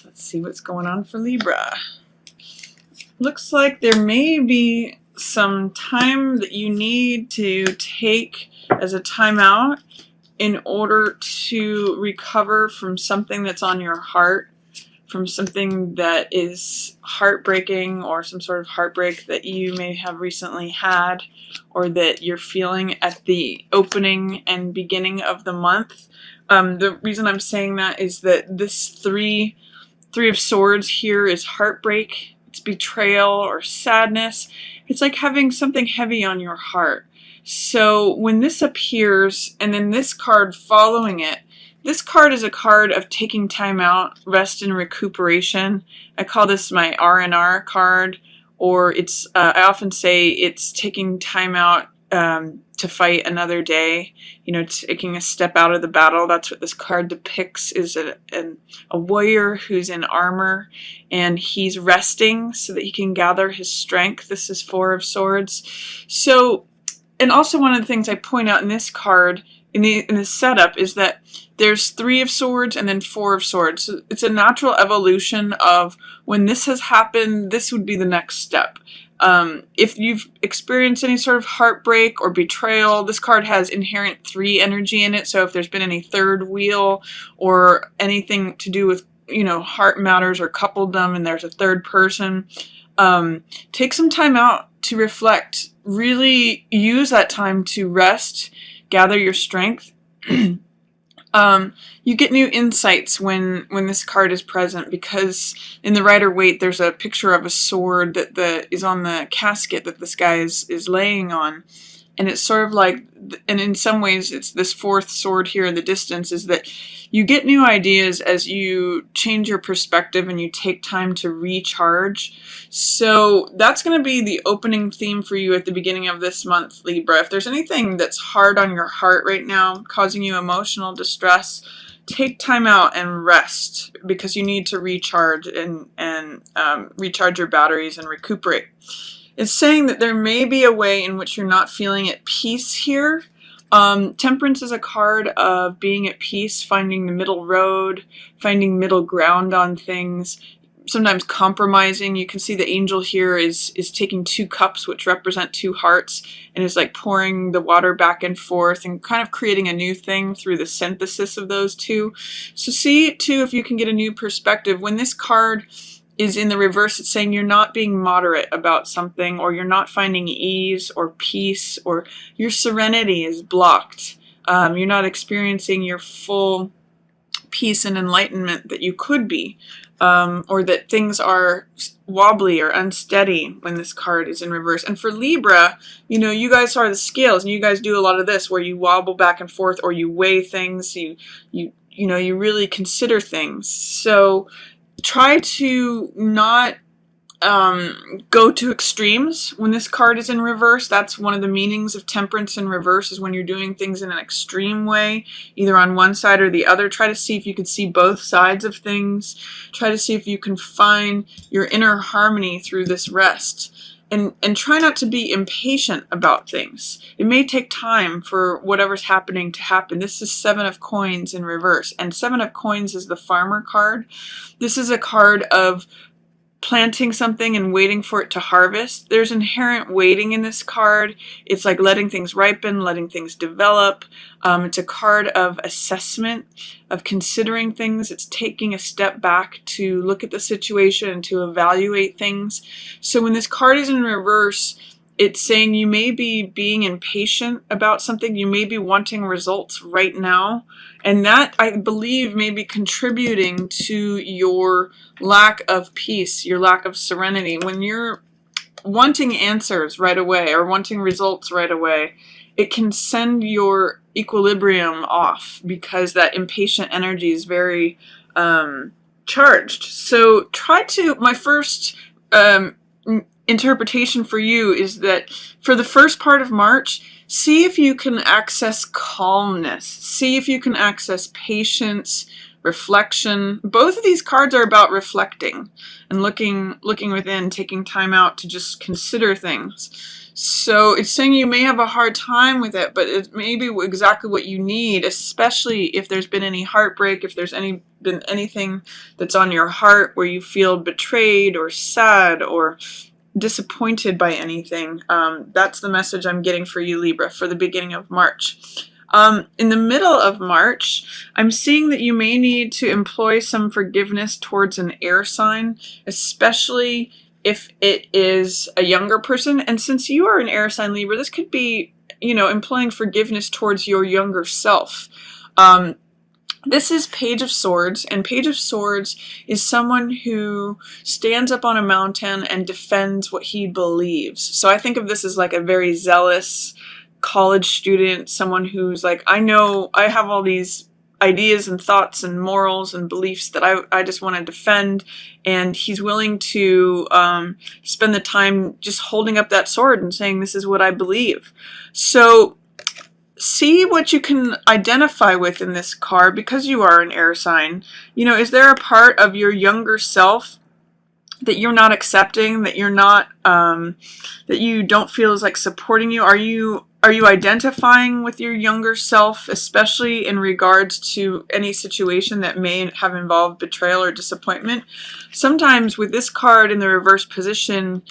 Let's see what's going on for Libra. Looks like there may be some time that you need to take as a timeout in order to recover from something that's on your heart, from something that is heartbreaking or some sort of heartbreak that you may have recently had or that you're feeling at the opening and beginning of the month. The reason I'm saying that is that this three of Swords here is heartbreak. It's betrayal or sadness. It's like having something heavy on your heart. So when this appears and then this card following it, this card is a card of taking time out, rest and recuperation. I call this my R&R card, or it's I often say it's taking time out to fight another day, you know, taking a step out of the battle. That's what this card depicts, is a warrior who's in armor and he's resting so that he can gather his strength. This is Four of Swords. So, and also one of the things I point out in this card, in the setup, is that there's Three of Swords and then Four of Swords. So it's a natural evolution of when this has happened, this would be the next step. If you've experienced any sort of heartbreak or betrayal, this card has inherent 3 energy in it. So if there's been any third wheel or anything to do with, you know, heart matters or coupledom and there's a third person, take some time out to reflect. Really use that time to rest, gather your strength. You get new insights when this card is present, because in the Rider-Waite there's a picture of a sword that is on the casket that this guy is laying on, and it's sort of like, and in some ways it's this fourth sword here in the distance, is that you get new ideas as you change your perspective and you take time to recharge. So that's going to be the opening theme for you at the beginning of this month, Libra. If there's anything that's hard on your heart right now, causing you emotional distress, take time out and rest, because you need to recharge and recharge your batteries and recuperate. It's saying that there may be a way in which you're not feeling at peace here. Temperance is a card of being at peace, finding the middle road, finding middle ground on things, sometimes compromising. You can see the angel here is taking 2 cups, which represent 2 hearts, and is like pouring the water back and forth and kind of creating a new thing through the synthesis of those 2. So see, too, if you can get a new perspective. When this card is in the reverse, it's saying you're not being moderate about something, or you're not finding ease or peace, or your serenity is blocked. You're not experiencing your full peace and enlightenment that you could be, or that things are wobbly or unsteady when this card is in reverse. And for Libra, you know, you guys are the scales, and you guys do a lot of this where you wobble back and forth, or you weigh things, you know, you really consider things. So try to not go to extremes when this card is in reverse. That's one of the meanings of temperance in reverse, is when you're doing things in an extreme way, either on one side or the other. Try to see if you can see both sides of things. Try to see if you can find your inner harmony through this rest. And try not to be impatient about things. It may take time for whatever's happening to happen. This is 7 of Coins in reverse. And 7 of Coins is the farmer card. This is a card of planting something and waiting for it to harvest. There's inherent waiting in this card. It's like letting things ripen, letting things develop. It's a card of assessment, of considering things. It's taking a step back to look at the situation and to evaluate things. So when this card is in reverse, it's saying you may be being impatient about something. You may be wanting results right now. And that, I believe, may be contributing to your lack of peace, your lack of serenity. When you're wanting answers right away or wanting results right away, it can send your equilibrium off, because that impatient energy is very charged. So try to, my first interpretation for you is that for the first part of March, see if you can access calmness. See if you can access patience, reflection. Both of these cards are about reflecting and looking within, taking time out to just consider things. So it's saying you may have a hard time with it, but it may be exactly what you need, especially if there's been any heartbreak, if there's been anything that's on your heart where you feel betrayed or sad or disappointed by anything. That's the message I'm getting for you, Libra, for the beginning of March. In the middle of March, I'm seeing that you may need to employ some forgiveness towards an air sign, especially if it is a younger person. And since you are an air sign, Libra, this could be, employing forgiveness towards your younger self. This is Page of Swords, and Page of Swords is someone who stands up on a mountain and defends what he believes. So I think of this as like a very zealous college student, someone who's like, I know I have all these ideas and thoughts and morals and beliefs that I just want to defend, and he's willing to spend the time just holding up that sword and saying, this is what I believe. So see what you can identify with in this card, because you are an air sign. Is there a part of your younger self that you're not accepting, that you're not, that you don't feel is like supporting you? Are you identifying with your younger self, especially in regards to any situation that may have involved betrayal or disappointment? Sometimes with this card in the reverse position,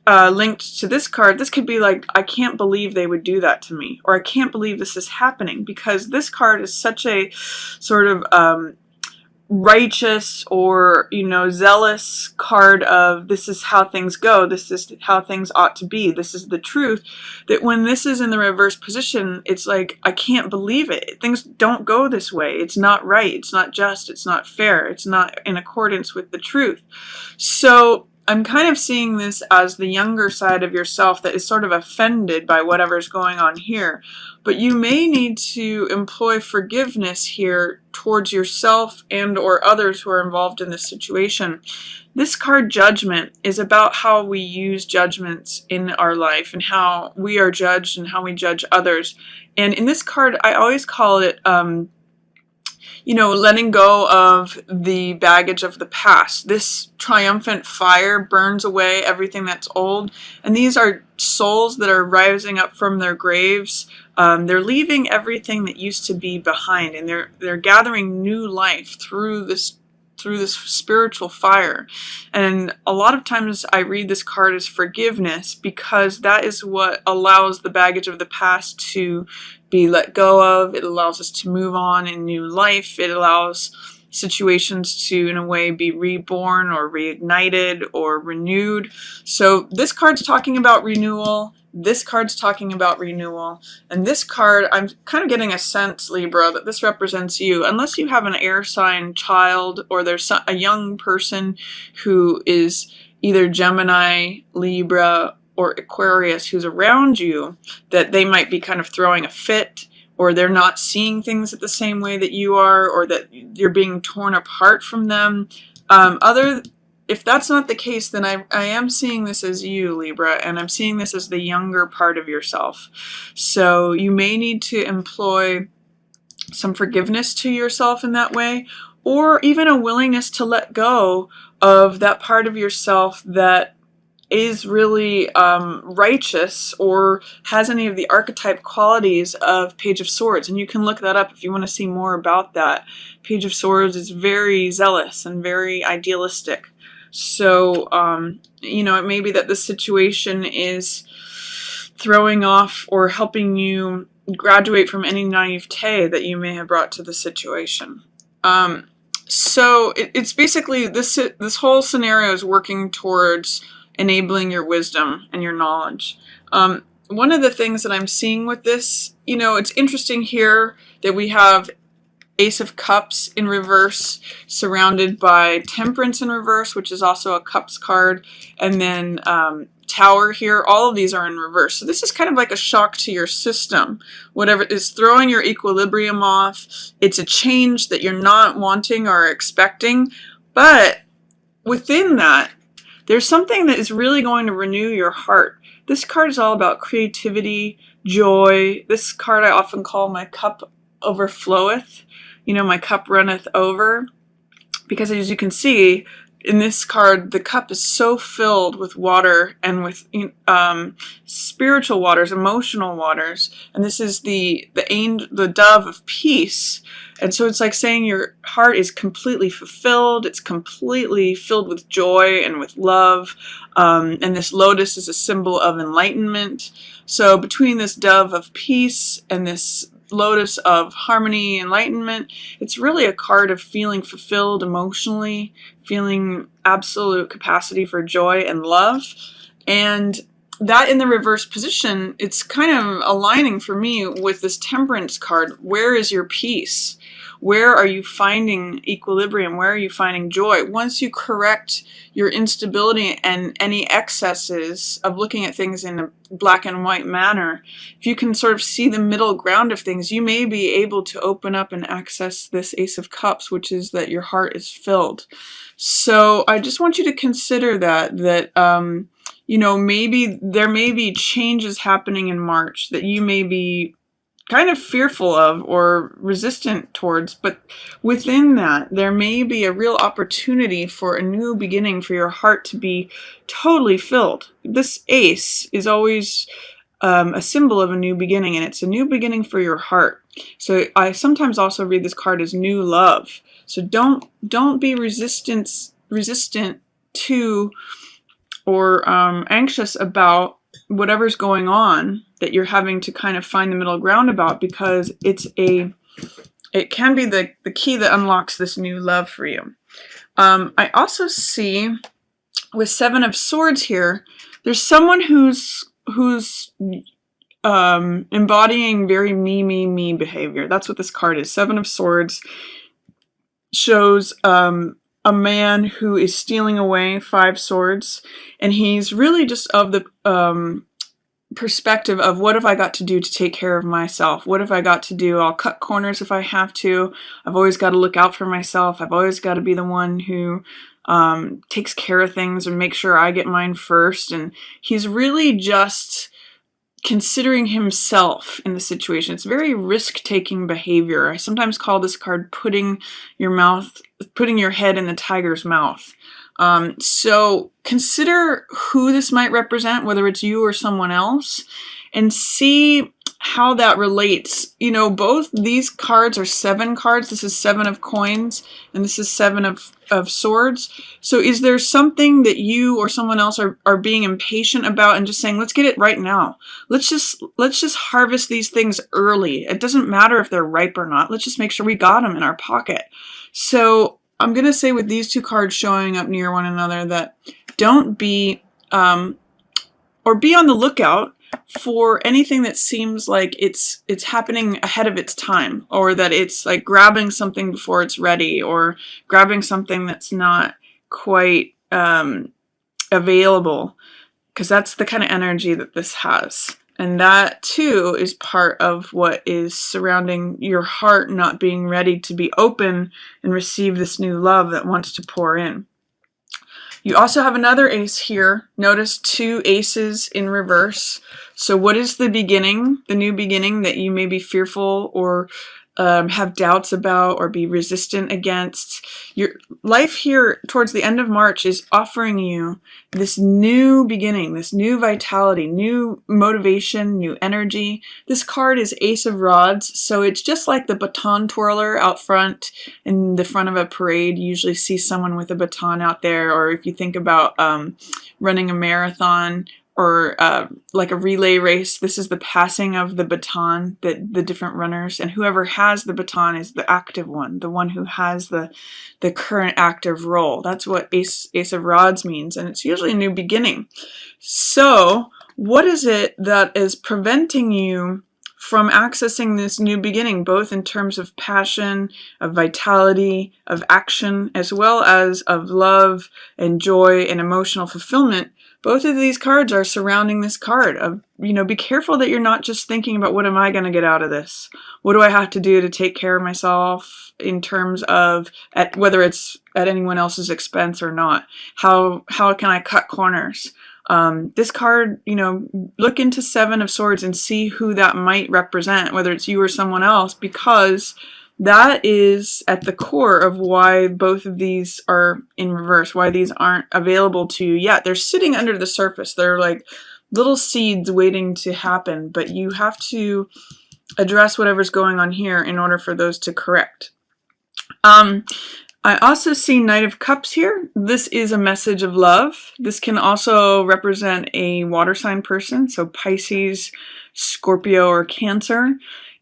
linked to this card, this could be like, I can't believe they would do that to me, or I can't believe this is happening, because this card is such a sort of righteous or zealous card of, this is how things go, this is how things ought to be, this is the truth, that when this is in the reverse position, it's like, I can't believe it, things don't go this way, it's not right, it's not just, it's not fair, it's not in accordance with the truth. So I'm kind of seeing this as the younger side of yourself that is sort of offended by whatever's going on here. But you may need to employ forgiveness here towards yourself and or others who are involved in this situation. This card, Judgment, is about how we use judgments in our life and how we are judged and how we judge others. And in this card, I always call it letting go of the baggage of the past. This triumphant fire burns away everything that's old. And these are souls that are rising up from their graves. They're leaving everything that used to be behind, and they're gathering new life through this spiritual fire. And a lot of times I read this card as forgiveness, because that is what allows the baggage of the past to be let go of. It allows us to move on in new life. It allows situations to, in a way, be reborn or reignited or renewed. So this card's talking about renewal. This card's talking about renewal. And this card, I'm kind of getting a sense, Libra, that this represents you. Unless you have an air sign child, or there's a young person who is either Gemini, Libra, or Aquarius who's around you, that they might be kind of throwing a fit, or they're not seeing things the same way that you are, or that you're being torn apart from them. If that's not the case, then I am seeing this as you, Libra, and I'm seeing this as the younger part of yourself. So you may need to employ some forgiveness to yourself in that way, or even a willingness to let go of that part of yourself that is really righteous or has any of the archetype qualities of Page of Swords. And you can look that up if you want to see more about that. Page of Swords is very zealous and very idealistic. So, it may be that this situation is throwing off or helping you graduate from any naivete that you may have brought to the situation. So it's basically, this whole scenario is working towards enabling your wisdom and your knowledge. One of the things that I'm seeing with this, it's interesting here that we have Ace of Cups in reverse, surrounded by Temperance in reverse, which is also a Cups card, and then Tower here. All of these are in reverse. So this is kind of like a shock to your system. Whatever is throwing your equilibrium off, it's a change that you're not wanting or expecting. But within that, there's something that is really going to renew your heart. This card is all about creativity, joy. This card I often call my cup overfloweth. my cup runneth over. Because as you can see, in this card, the cup is so filled with water and with spiritual waters, emotional waters, and this is the dove of peace. And so it's like saying your heart is completely fulfilled. It's completely filled with joy and with love. And this lotus is a symbol of enlightenment. So between this dove of peace and this lotus of harmony, enlightenment, it's really a card of feeling fulfilled emotionally, feeling absolute capacity for joy and love. And that in the reverse position, it's kind of aligning for me with this temperance card. Where is your peace? Where are you finding equilibrium? Where are you finding joy? Once you correct your instability and any excesses of looking at things in a black and white manner, if you can sort of see the middle ground of things, you may be able to open up and access this Ace of Cups, which is that your heart is filled. So I just want you to consider that maybe there may be changes happening in March that you may be kind of fearful of or resistant towards, but within that, there may be a real opportunity for a new beginning, for your heart to be totally filled. This ace is always a symbol of a new beginning, and it's a new beginning for your heart. So I sometimes also read this card as new love. So don't be resistant to or anxious about whatever's going on that you're having to kind of find the middle ground about, because it can be the key that unlocks this new love for you. I also see with Seven of Swords here, there's someone who's embodying very me behavior. That's what this card is. Seven of Swords shows a man who is stealing away 5 swords, and he's really just of the perspective of, what have I got to do to take care of myself? What have I got to do? I'll cut corners if I have to. I've always got to look out for myself. I've always got to be the one who takes care of things and make sure I get mine first. And he's really just considering himself in the situation. It's very risk-taking behavior. I sometimes call this card putting your head in the tiger's mouth. So consider who this might represent, whether it's you or someone else, and see how that relates. Both these cards are 7 cards. This is 7 of coins, and this is 7 of swords. So is there something that you or someone else are being impatient about and just saying, let's get it right now. Let's just harvest these things early. It doesn't matter if they're ripe or not. Let's just make sure we got them in our pocket. So I'm going to say with these 2 cards showing up near one another that don't be, or be on the lookout for anything that seems like it's happening ahead of its time, or that it's like grabbing something before it's ready, or grabbing something that's not quite available, because that's the kind of energy that this has. And that too is part of what is surrounding your heart not being ready to be open and receive this new love that wants to pour in. You also have another ace here. Notice 2 aces in reverse. So what is the beginning, the new beginning that you may be fearful or have doubts about or be resistant against? Your life here towards the end of March is offering you this new beginning, this new vitality, new motivation, new energy. This card is Ace of Rods, so it's just like the baton twirler out front in the front of a parade. You usually see someone with a baton out there, or if you think about running a marathon or like a relay race, this is the passing of the baton, that the different runners, and whoever has the baton is the active one, the one who has the current active role. That's what Ace of Rods means, and it's usually a new beginning. So what is it that is preventing you from accessing this new beginning, both in terms of passion, of vitality, of action, as well as of love and joy and emotional fulfillment? Both of these cards are surrounding this card of, be careful that you're not just thinking about, what am I going to get out of this? What do I have to do to take care of myself in terms of whether it's at anyone else's expense or not? How can I cut corners? This card, look into 7 of Swords and see who that might represent, whether it's you or someone else, because That is at the core of why both of these are in reverse, why these aren't available to you yet. They're sitting under the surface. They're like little seeds waiting to happen, but you have to address whatever's going on here in order for those to correct. I also see Knight of Cups here. This is a message of love. This can also represent a water sign person, so Pisces, Scorpio, or Cancer.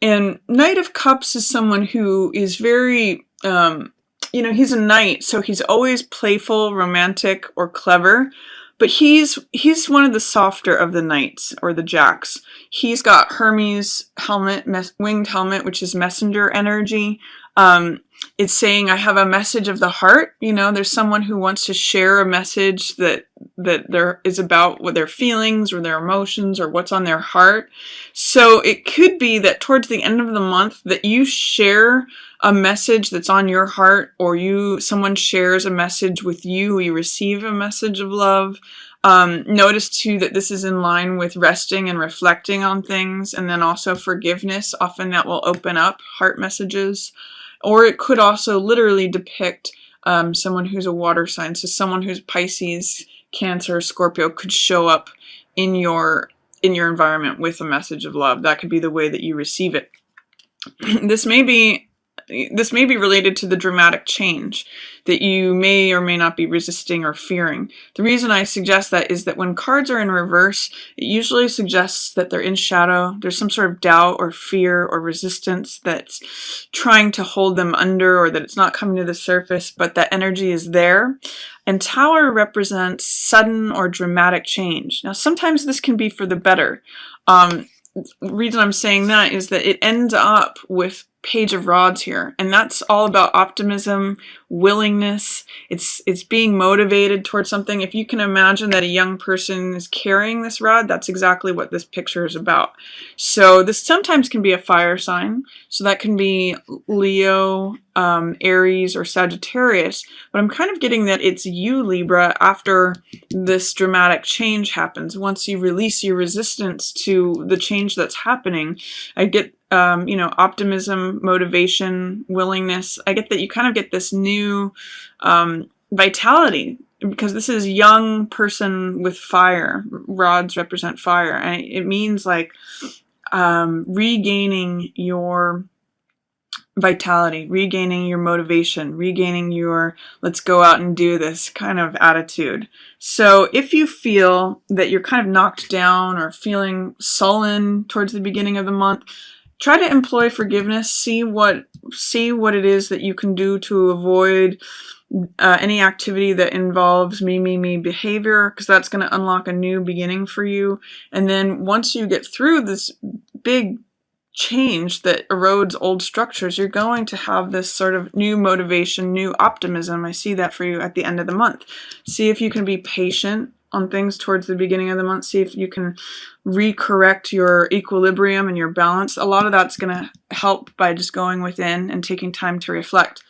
And Knight of Cups is someone who is very, he's a knight, so he's always playful, romantic, or clever. But he's one of the softer of the knights, or the jacks. He's got Hermes helmet, winged helmet, which is messenger energy. It's saying, I have a message of the heart. There's someone who wants to share a message that there is about what their feelings or their emotions or what's on their heart. So it could be that towards the end of the month that you share a message that's on your heart, or someone shares a message with you, or you receive a message of love. Notice too that this is in line with resting and reflecting on things, and then also forgiveness. Often that will open up heart messages. Or it could also literally depict someone who's a water sign. So someone who's Pisces, Cancer, Scorpio could show up in your environment with a message of love. That could be the way that you receive it. This may be related to the dramatic change that you may or may not be resisting or fearing. The reason I suggest that is that when cards are in reverse, it usually suggests that they're in shadow. There's some sort of doubt or fear or resistance that's trying to hold them under, or that it's not coming to the surface, but that energy is there. And Tower represents sudden or dramatic change. Now, sometimes this can be for the better. The reason I'm saying that is that it ends up with Page of Rods here, and that's all about optimism, willingness. It's being motivated towards something. If you can imagine that a young person is carrying this rod, that's exactly what this picture is about. So this sometimes can be a fire sign, so that can be Leo, Aries, or Sagittarius, but I'm kind of getting that it's you, Libra, after this dramatic change happens. Once you release your resistance to the change that's happening, I get optimism, motivation, willingness. I get that you kind of get this new vitality, because this is young person with fire. Rods represent fire, and it means like regaining your vitality, regaining your motivation, regaining your let's go out and do this kind of attitude. So if you feel that you're kind of knocked down or feeling sullen towards the beginning of the month, try to employ forgiveness. See what it is that you can do to avoid any activity that involves me behavior, because that's going to unlock a new beginning for you. And then once you get through this big change that erodes old structures, you're going to have this sort of new motivation, new optimism. I see that for you at the end of the month. See if you can be patient on things towards the beginning of the month. See if you can recorrect your equilibrium and your balance. A lot of that's going to help by just going within and taking time to reflect.